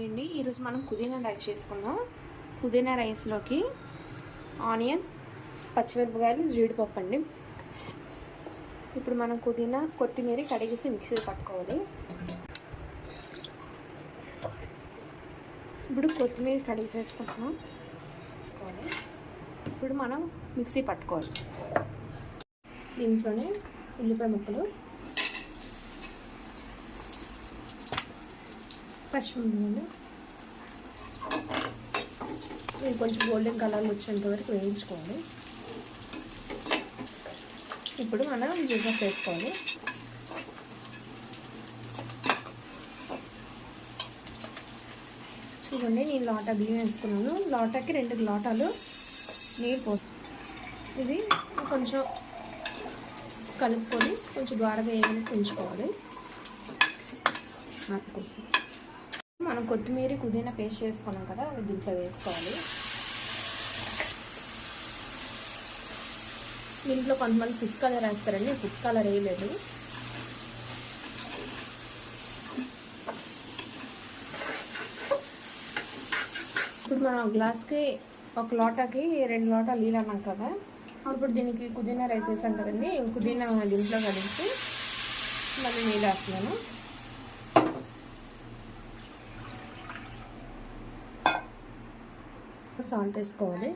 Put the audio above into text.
Hi అండి, ఈరోజు మనం పుదీనా రైస్ చేసుకుందాం. పుదీనా రైస్లోకి ఆనియన్, పచ్చిమిరపకాయలు, జీడిపప్పు అండి. ఇప్పుడు మనం పుదీనా, కొత్తిమీర కడిగేసి మిక్సీ పట్టుకోవాలి. ఇప్పుడు కొత్తిమీర కడిగేసేసుకుంటున్నాం. ఇప్పుడు మనం మిక్సీ పట్టుకోవాలి. దీంట్లోనే ఉల్లిపాయ ముక్కలు, పచ్చిమిరపకాయలు ఇది కొంచెం గోల్డెన్ కలర్ వచ్చేంత వరకు వేయించుకోండి. ఇప్పుడు మనం జీడిపప్పు వేసుకోవాలి. చూడండి, నేను లోటా బియ్యం వేసుకున్నాను. లోటాకి 2 లోటాలు నీళ్ళు పోసి ఇది కొంచెం కలుపుకొని కొంచెం ద్వారగా వేయడానికి ఉంచుకోవాలి. కొంచెం మనం కొత్తిమీర, పుదీనా పేస్ట్ చేసుకున్నాం కదా, అది దీంట్లో వేసుకోవాలి. దీంట్లో కొంతమంది ఫుడ్ కలర్ వేస్తారండి, ఫుడ్ కలర్ వేయలేదు. ఇప్పుడు మనం గ్లాస్కి 1 లోటాకి 2 లోటాలు నీళ్ళు అన్నాం కదా, ఇప్పుడు దీనికి పుదీనా రైస్ వేసాం కదండి, పుదీనా దీంట్లో కలిపి మళ్ళీ నీళ్ళు వేస్తున్నాను. సాల్ట్ వేసుకోవాలి.